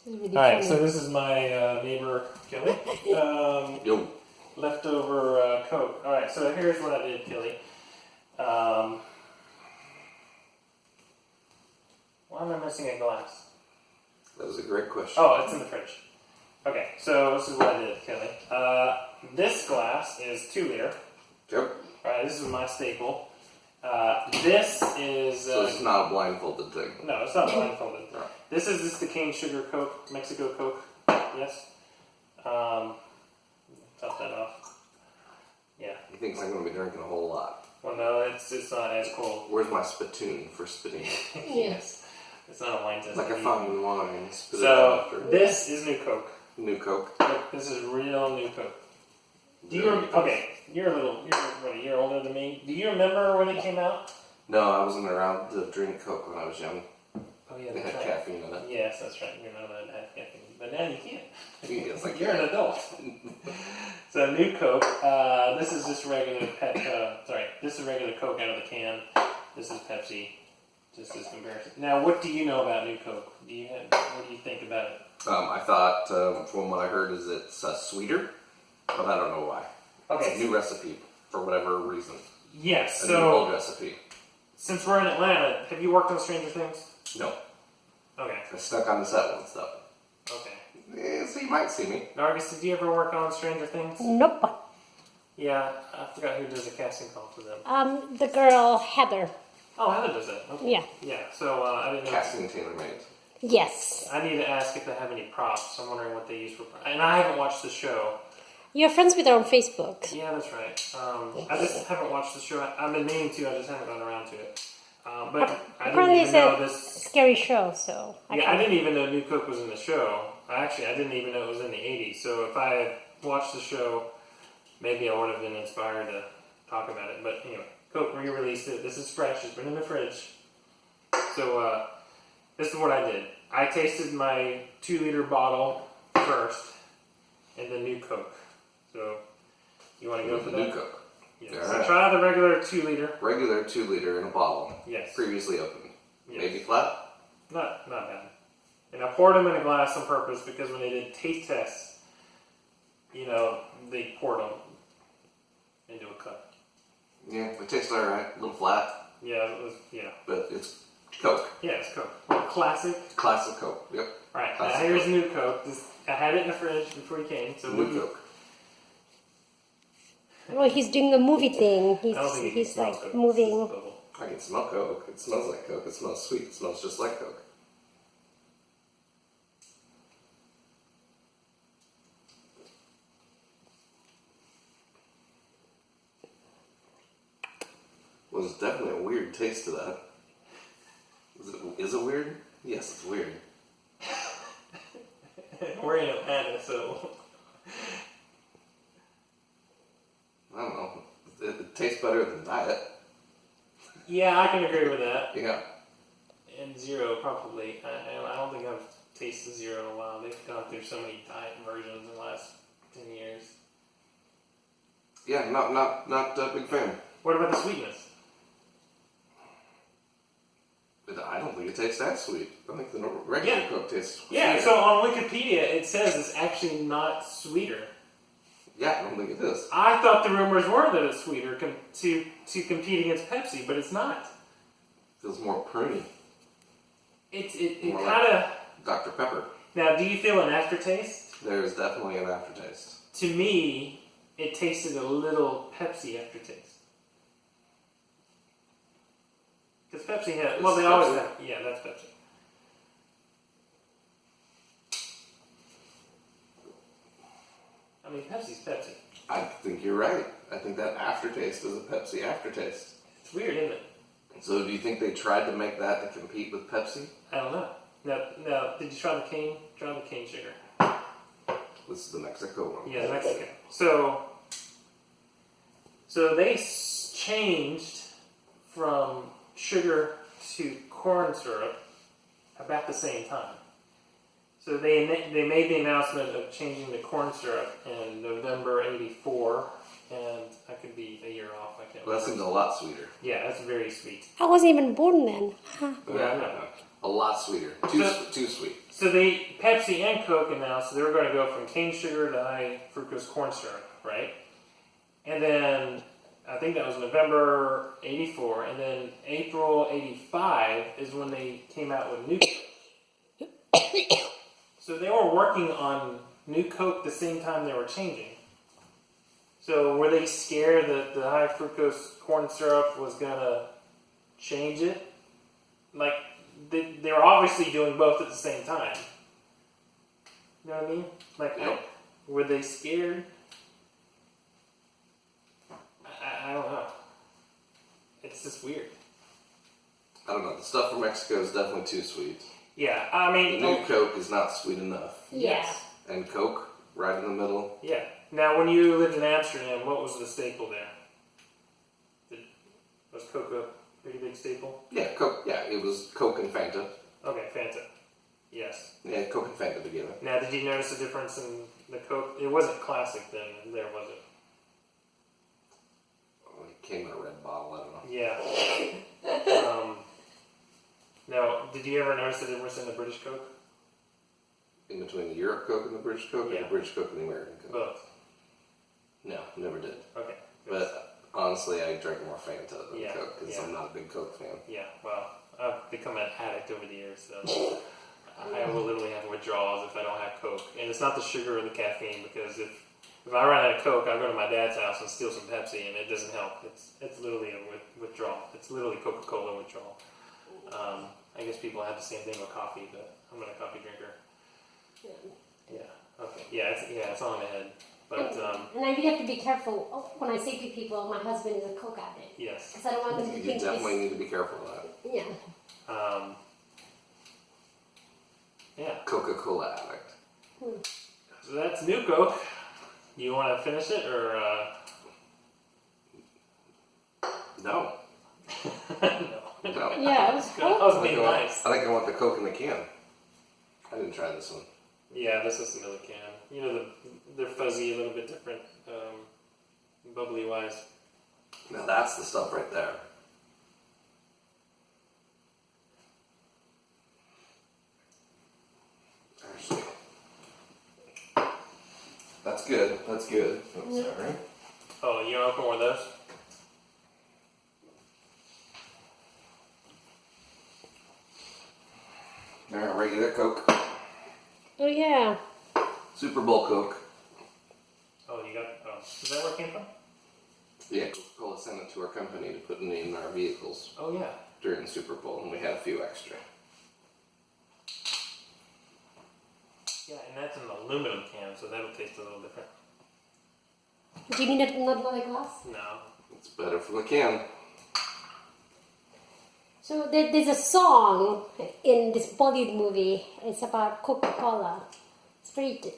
Really Alright, funny. so this is my neighbor, Kelly. Yo. Leftover Coke. Alright, so here's what I did, Kelly. Why am I missing a glass? That was a great question. Oh, it's in the fridge. Okay, so this is what I did, Kelly. This glass is 2 liter. Yep. Alright, this is my staple. This is... So it's not a blindfolded thing. No, it's not blindfolded. No. This is just the cane sugar Coke, Mexico Coke. Yes. Top that off. Yeah. He thinks I'm going to be drinking a whole lot. Well, no, it's not as cold. Where's my spittoon for spitting? Yes. It's not a wine test. Like a fountain wine. Spit it out So, after. this is new Coke. New Coke. Look, this is real new Coke. Okay, you're a year older than me. Do you remember when it came out? No, I wasn't around to drink Coke when I was young. Oh, yeah, They that's had right. caffeine in it. Yes, that's right. You're not allowed to have caffeine. But now you can't. Yes, I You're an adult. So, new Coke. This is just regular this is regular Coke out of the can. This is Pepsi. Just as comparison. Now, what do you know about new Coke? What do you think about it? I thought, from what I heard, is it's sweeter, but I don't know why. Okay. It's a new recipe, for whatever reason. Yes, A new old recipe. since we're in Atlanta, have you worked on Stranger Things? No. Okay. I stuck on the set once, though. Okay. So you might see me. Nargis, did you ever work on Stranger Things? Nope. Yeah, I forgot who does the casting call for them. The girl Heather. Oh, Heather does that. Okay. Yeah. Yeah, so I didn't know. Casting tailor-made. Yes. I need to ask if they have any props. I'm wondering what they use for props. And I haven't watched the show. You're friends with her on Facebook. Yeah, that's right. I just haven't watched the show. I've been meaning to, I just haven't gotten around to it. But I Apparently didn't it's even know a this. scary show, so... I didn't even know New Cook was in the show. I didn't even know it was in the 80s. So if I had watched the show, maybe I would have been inspired to talk about it. But anyway, Coke re-released it. This is fresh. It's been in the fridge. So this is what I did. I tasted my 2-liter bottle first, and then New Coke. So you want to go for that? New Coke. Yeah. Yeah. So try the regular 2-liter. Regular 2-liter in a bottle. Yes. Previously opened. Yes. Maybe flat. Not bad. And I poured them in a glass on purpose because when they did taste tests, they poured them into a cup. Yeah, it tastes alright. A little flat. Yeah, it was. Yeah. But it's Coke. Yeah, it's Coke. Classic. Classic Coke. Yep. All right. Classic Now here's Coke. New Coke. I had it in the fridge before you came. So New Coke. Well, he's doing the movie thing. I don't think you can He's smell like Coke. moving. It's just a bubble. I can smell Coke. It smells like Coke. It smells sweet. It smells just like Coke. Well, there's definitely a weird taste to that. Is it weird? Yes, it's weird. We're in Atlanta, so I don't know. It tastes better than Diet. yeah, I can agree with that. Yeah. And Zero probably. I don't think I've tasted Zero in a while. They've gone through so many diet versions in the last 10 years. Yeah, not a big fan. What about the sweetness? But I don't think it tastes that sweet. I think the regular Yeah. Coke tastes Yeah, sweeter. so on Wikipedia it says it's actually not sweeter. Yeah, I don't think it is. I thought the rumors were that it's sweeter to compete against Pepsi, but it's not. Feels more pruny. It More kind of... Dr. Pepper. Now, do you feel an aftertaste? There's definitely an aftertaste. To me, it tasted a little Pepsi aftertaste. Because Pepsi has... Well, This they is always Pepsi? have... Yeah, that's Pepsi. I mean, Pepsi's Pepsi. I think you're right. I think that aftertaste is a Pepsi aftertaste. It's weird, isn't it? So do you think they tried to make that to compete with Pepsi? I don't know. Now, did you try the cane? Try the cane sugar. This is the Mexico one. Yeah, Mexico. So they changed from sugar to corn syrup about the same time. So they made the announcement of changing the corn syrup in November '84, and I could be a year off. I can't Well, that remember. seems a lot sweeter. Yeah, that's very sweet. I wasn't even born then. Huh. Yeah, I know. A lot sweeter. Too sweet. So Pepsi and Coke announced they were going to go from cane sugar to high fructose corn syrup, right? And then I think that was November '84, and then April '85 is when they came out with New Coke. So they were working on New Coke the same time they were changing. So were they scared that the high fructose corn syrup was gonna change it? Like they were obviously doing both at the same time. You know what I mean? Like, Yep. were they scared? I don't know. It's just weird. I don't know. The stuff from Mexico is definitely too sweet. Yeah, I The mean, new Coke is not sweet enough. Yeah. And Coke, right in the middle. yeah. Now, when you lived in Amsterdam, what was the staple there? Was Coke a pretty big staple? Yeah, Coke. Yeah, it was Coke and Fanta. Okay, Fanta. Yes. Yeah, Coke and Fanta together. Now, did you notice a difference in the Coke? It wasn't classic then, there was it? Oh, it came in a red bottle. I don't know. Yeah. Now, did you ever notice the difference in the British Coke? In between the Europe Coke and the British Coke, or Yeah. the British Coke and the American Coke? Both. No, never did. Okay. But honestly, I drank more Fanta than Yeah, Coke because yeah. I'm not a big Coke fan. Yeah, well, I've become an addict over the years, so I will literally have withdrawals if I don't have Coke. And it's not the sugar or the caffeine, because if I run out of Coke, I go to my dad's house and steal some Pepsi, and it doesn't help. It's literally a withdrawal. It's literally Coca-Cola withdrawal. I guess people have the same thing with coffee, but I'm not a coffee drinker. Yeah. Okay. Yeah. It's on my head. But And I really have to be careful when I say to people, my husband is a Coke addict. yes. Because I don't want them to You think definitely need to be careful of that. Yeah. Yeah. Coca-Cola addict. So that's New Coke. You want to finish it or? No. No. No. Yeah, it was That cool. was being nice. I think I want the Coke in the can. I didn't try this one. Yeah, this is another can. You know, they're fuzzy, a little bit different, bubbly wise. Now that's the stuff right there. Actually, that's good. That's good. Oh, sorry. Oh, you want to open one of those? Now, regular Coke. Oh, yeah. Super Bowl Coke. Oh, you got. Oh, is that where it came from? Yeah, Coca-Cola sent it to our company to put in our vehicles Oh, yeah. during the Super Bowl, and we had a few extra. Yeah, and that's an aluminum can, so that'll taste a little different. Do you need another glass? No. It's better from the can. So there's a song in this Bollywood movie. It's about Coca-Cola. It's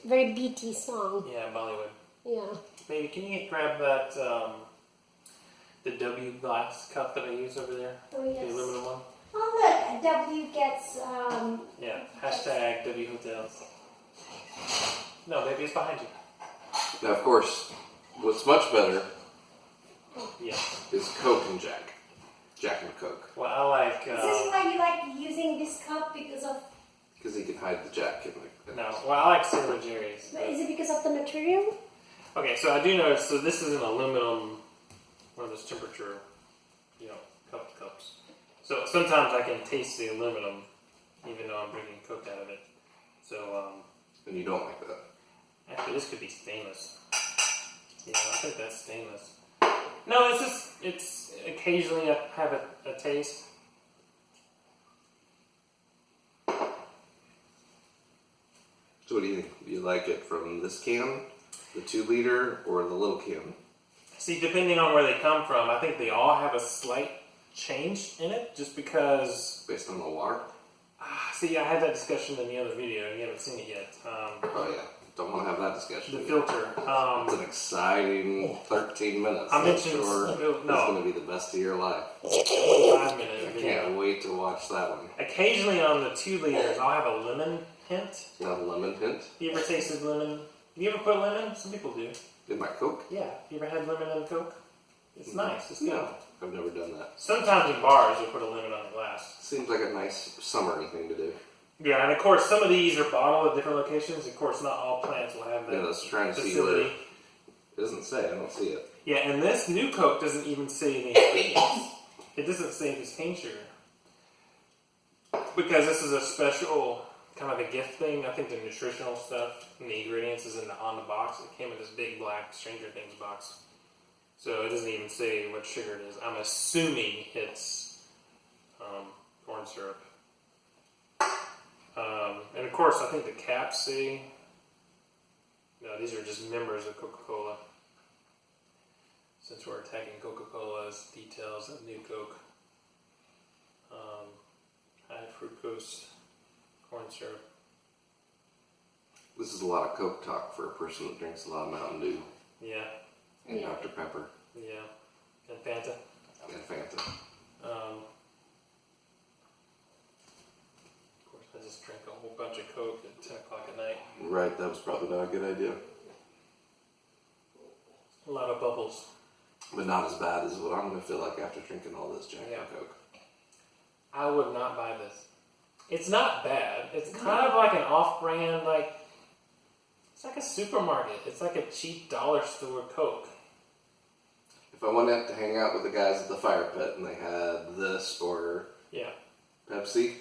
very BT song. Yeah, Bollywood. Yeah. Baby, can you grab that, the W glass cup that I use over there? Oh, The yes. aluminum one? Oh, look, W gets, Yeah. Hashtag W Hotels. No, baby, it's behind you. Now, of course, what's much better Yeah. is Coke and Jack. Jack and Coke. Well, I like, Is this why you like using this cup because of? Because he can hide the Jack in the... no, well, I like Sailor Jerry's. Is it because of the material? Okay, so I do notice, so this is an aluminum, one of those temperature, cups. So sometimes I can taste the aluminum, even though I'm drinking Coke out of it. So, And you don't like that. actually this could be stainless. Yeah, I think that's stainless. No, it's occasionally I have a taste. So what do you think? Do you like it from this can, the 2 liter, or the little can? See, depending on where they come from, I think they all have a slight change in it, just because... Based on the water? See, I had that discussion in the other video, and you haven't seen it yet. Oh yeah, don't want to have that discussion. The filter. It's an exciting 13 minutes. I I'm mentioned sure no. it's going to be the best of your life. 25-minute I video. can't wait to watch that one. Occasionally on the 2 liters, I'll have a lemon hint. Not a lemon hint You ever tasted lemon? You ever put lemon? Some people do. in my Coke? Yeah. You ever had lemon in Coke? It's nice. It's good. No. I've never done that. Sometimes in bars, you'll put a limit on the glass. Seems like a nice summery thing to do. Yeah, and of course, some of these are bottled at different locations. Of course, not all plants will have that Yeah, let's try and see facility. where. It doesn't say. I don't see it. Yeah, and this new Coke doesn't even say the ingredients. It doesn't say if it's cane sugar. Because this is a special kind of a gift thing. I think the nutritional stuff and the ingredients is on the box. It came in this big black Stranger Things box. So it doesn't even say what sugar it is. I'm assuming it's corn syrup. And of course, I think the caps say, no, these are just members of Coca-Cola. Since we're attacking Coca-Cola's details of New Coke. High fructose corn syrup. This is a lot of Coke talk for a person that drinks a lot of Mountain Dew. Yeah. And Yeah. Dr. Pepper. Yeah. And Fanta. And Fanta. Of course, I just drank a whole bunch of Coke at 10 o'clock at night. Right, that was probably not a good idea. A lot of bubbles. But not as bad as what I'm going to feel like after drinking all this Jack Yeah. and Coke. I would not buy this. It's not bad. It's kind of like an off-brand, it's like a supermarket. It's like a cheap dollar store Coke. If I went out to hang out with the guys at the fire pit and they had this or Yeah. Pepsi,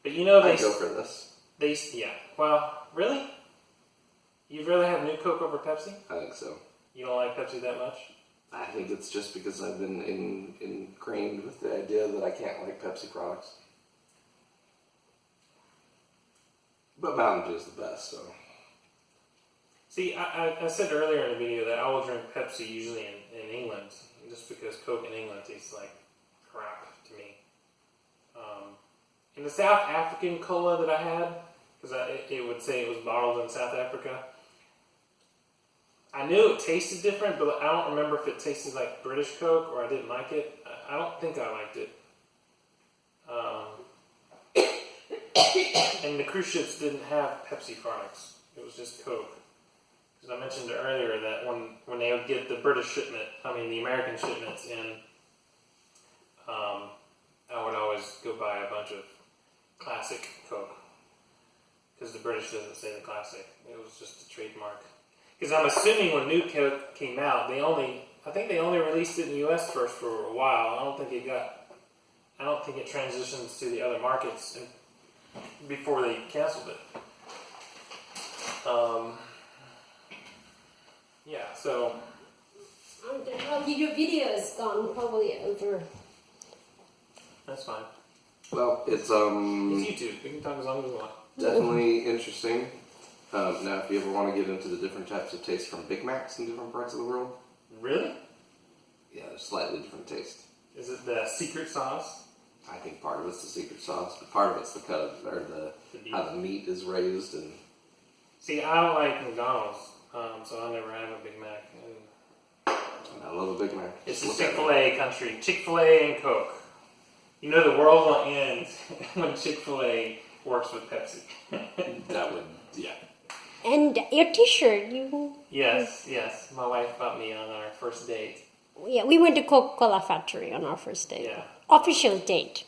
But you know I'd go for this. yeah. Well, really? You'd rather have New Coke over Pepsi? I think so. You don't like Pepsi that much? I think it's just because I've been ingrained with the idea that I can't like Pepsi products. But Mountain Dew is the best, so. See, I said earlier in the video that I will drink Pepsi usually in England, just because Coke in England tastes like crap to me. In the South African cola that I had, because it would say it was bottled in South Africa, I knew it tasted different, but I don't remember if it tasted like British Coke or I didn't like it. I don't think I liked it. And the cruise ships didn't have Pepsi products. It was just Coke. Because I mentioned earlier that when they would get the the American shipments in, I would always go buy a bunch of classic Coke. Because the British doesn't say the classic. It was just a trademark. Because I'm assuming when New Coke came out, I think they only released it in the U.S. first for a while. I don't think it transitions to the other markets before they canceled it. Yeah, so. Your video is gone probably over. That's fine. Well, it's It's YouTube. We can talk as long as we want. definitely interesting. Now, if you ever want to get into the different types of taste from Big Macs in different parts of the world, Really? yeah, there's slightly different taste. Is it the secret sauce? I think part of it's the secret sauce, but part of it's the cut of, or The beef? how the meat is raised, and See, I don't like McDonald's, so I'll never have a Big Mac. I love a Big Mac. It's Just a look at Chick-fil-A country. Chick-fil-A and Coke. You know the world will end when Chick-fil-A works with Pepsi. it. That would, yeah. And your T-shirt, Yes. My wife bought me on our first date. yeah, we went to Coca-Cola factory on our first date. Yeah. Official date.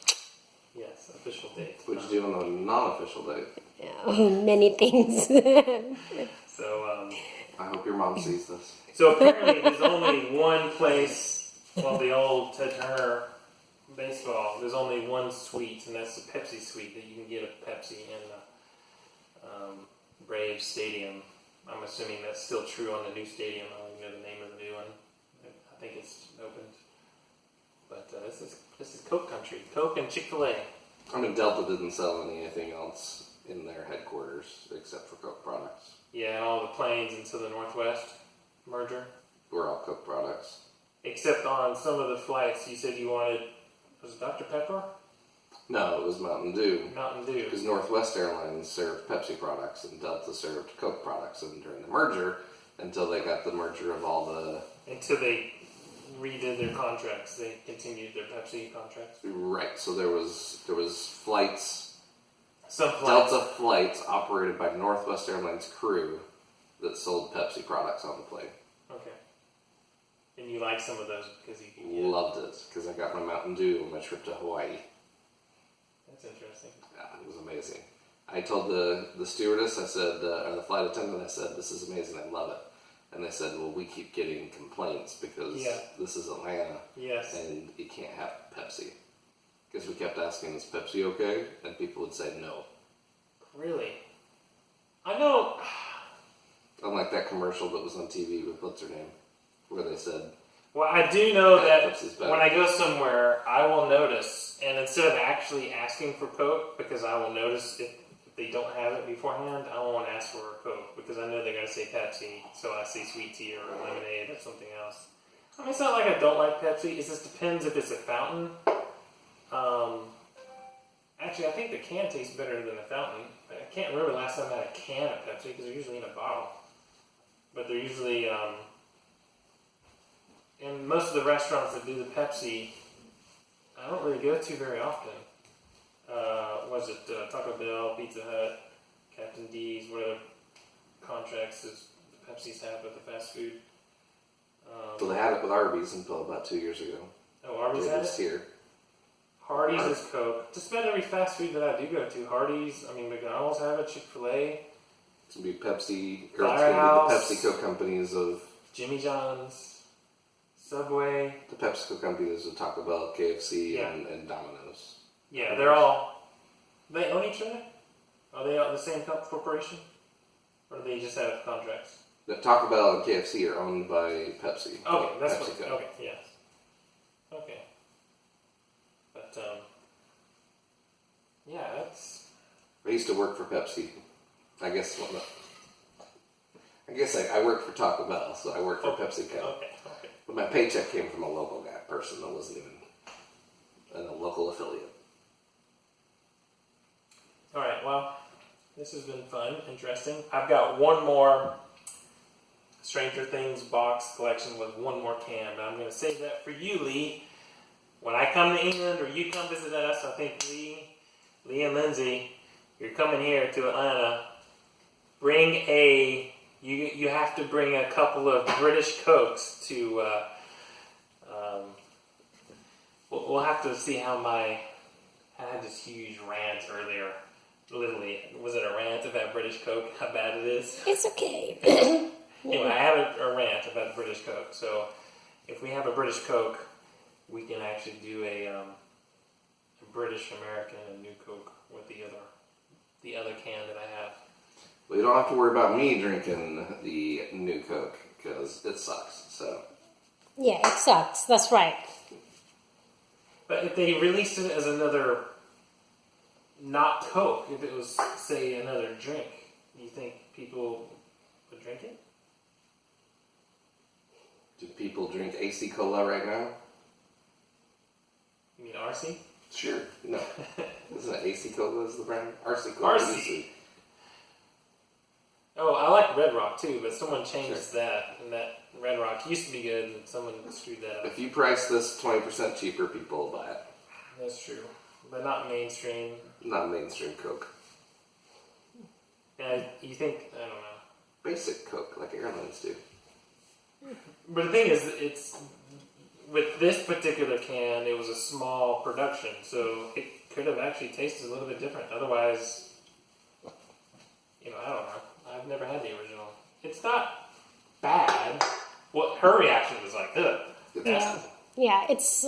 Yes, official date. What'd you do on a non-official date? Yeah, many things. So, I hope your mom sees this. so apparently there's only one place, the old Ted Turner baseball, there's only one suite, and that's the Pepsi suite that you can get a Pepsi in the Braves Stadium. I'm assuming that's still true on the new stadium. I don't even know the name of the new one. I think it's opened. But this is Coke country. Coke and Chick-fil-A. I mean, Delta didn't sell anything else in their headquarters except for Coke products. Yeah, and all the planes into the Northwest merger. We're all Coke products. Except on some of the flights, you said you wanted, was it Dr. Pepper? No, it was Mountain Dew. Mountain Dew. Because Northwest Airlines served Pepsi products and Delta served Coke products. And during the merger, until they got the merger of all the... Until they redid their contracts, they continued their Pepsi contracts. Right, so there was flights, Some flights. Delta flights operated by Northwest Airlines crew that sold Pepsi products on the plane. Okay. And you like some of those because you can get... Loved it because I got my Mountain Dew on my trip to Hawaii. That's interesting. Yeah, it was amazing. I told the stewardess, I said, or the flight attendant, I said, this is amazing, I love it. And they said, well, we keep getting complaints because this is Atlanta and you can't have Pepsi. Because we kept asking, is Pepsi okay? And people would say no. Really? I know. Unlike that commercial that was on TV with what's her name, where they said, well, I do know that Pepsi's better. when I go somewhere, I will notice, and instead of actually asking for Coke, because I will notice if they don't have it beforehand, I won't ask for a Coke, because I know they're going to say Pepsi, so I say sweet tea or lemonade or something else. I mean, it's not like I don't like Pepsi, it just depends if it's a fountain. Actually, I think the can tastes better than the fountain. I can't remember the last time I had a can of Pepsi, because they're usually in a bottle. But they're usually, in most of the restaurants that do the Pepsi, I don't really go to very often. Was it Taco Bell, Pizza Hut, Captain D's, whatever contracts the Pepsis have with the fast food? So they had it with Arby's until about 2 years ago. Oh, Arby's had it? Here. Hardee's is Coke. Just about every fast food that I do go to. Hardee's, I mean, McDonald's have it, Chick-fil-A. It's going to be Pepsi, or it's Firehouse, going to be the PepsiCo companies of... Jimmy John's, Subway. The PepsiCo companies of Taco Bell, KFC, and Domino's. Yeah, they're all... They own each other? Are they all the same corporation? Or do they just have contracts? The Taco Bell and KFC are owned by Pepsi. Okay, that's PepsiCo. what... Okay, yes. Okay. But, yeah, that's... I used to work for Pepsi. I guess I worked for Taco Bell, so I worked for PepsiCo. Okay. But my paycheck came from a local person that wasn't even a local affiliate. All right, well, this has been fun, interesting. I've got one more Stranger Things box collection with one more can, but I'm going to save that for you, Lee. When I come to England or you come visit us, I think Lee and Lindsay, you're coming here to Atlanta. You have to bring a couple of British Cokes to. We'll have to see how I had this huge rant earlier. Literally, was it a rant about British Coke? How bad it is? It's okay. Anyway, I have a rant about British Coke. So, if we have a British Coke, we can actually do a British American and New Coke with the other can that I have. Well, you don't have to worry about me drinking the New Coke because it sucks. So. Yeah, it sucks. That's right. But if they released it as another, not Coke, if it was, say, another drink, do you think people would drink it? Do people drink AC Cola right now? You mean RC? Sure. No. Isn't it AC Cola is the brand? RC Cola. RC. Oh, I like Red Rock too, but someone changed that, and that Red Rock used to be good, and someone screwed that up. If you price this 20% cheaper, people will buy it. That's true, but not mainstream. Not mainstream Coke. Yeah, you think, I don't know. Basic Coke, like airlines do. But the thing is, it's with this particular can, it was a small production, so it could have actually tasted a little bit different. Otherwise, I don't know. I've never had the original. It's not bad. Well, her reaction was like, ugh. Yeah, it's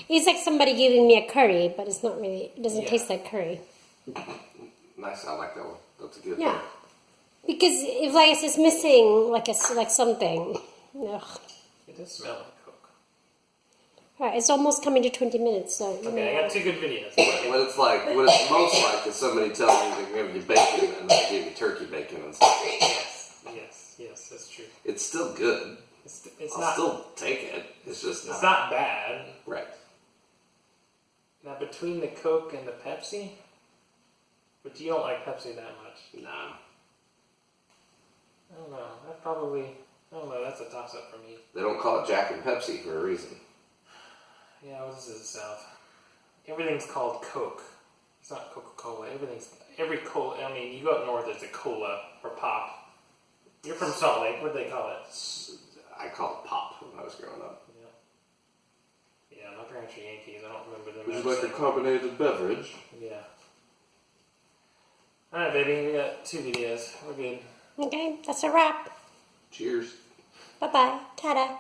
like somebody giving me a curry, but it's not really. It doesn't taste like curry. Nice, I like that one. That's a good Yeah, one. because if it's missing like something. Ugh. It does smell like Coke. All right, it's almost coming to 20 minutes, so Okay, I got two good videos. What it's most like is somebody telling you they're going to give you bacon and they give you turkey bacon and stuff. Yes, that's true. It's still good. It's I'll not. still take it. It's just It's not bad. Right. Now between the Coke and the Pepsi, but you don't like Pepsi that much. Nah. I don't know. I don't know. That's a toss up for me. They don't call it Jack and Pepsi for a reason. Yeah, well, this is the South. Everything's called Coke. It's not Coca-Cola. Every cola. I mean, you go up north, it's a cola or pop. You're from Salt Lake. What do they call it? I called it pop when I was growing up. Yeah, my parents are Yankees. I don't remember them. Would you like a carbonated beverage? Yeah. Alright, baby, we got 2 videos. We're good. Okay, that's a wrap. Cheers. Bye-bye. Ta-da.